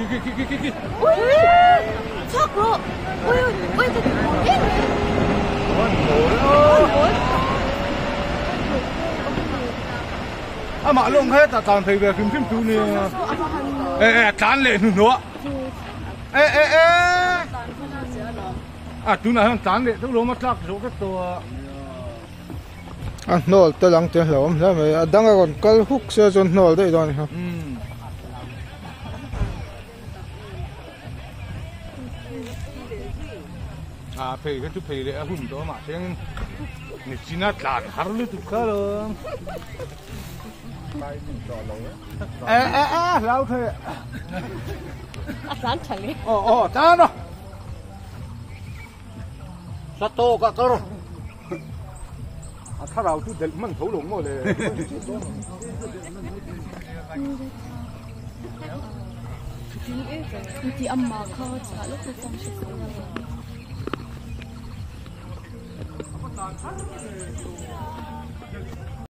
Kiki. Ui, chắc rồi. Ui, cái gì? Mà lông hết ta tàn thấy về phim tu nè. Tàn lệ nữa. Tu này tàn lệ tức lỗ mất chắc số cáiตัวnol ta lang te hlom la me adanga kon kal huk se jon nol dei don ha phê cái chú phê lệ hùn đó mà xem nè chỉ nát làn hар lên tụt cả rồi lao thế Rắn chẳng đi. ta nó sát to cả cơ rồi thà nào chú del mình thấu lủng rồi Die Amma kaut, hallo, komm schon.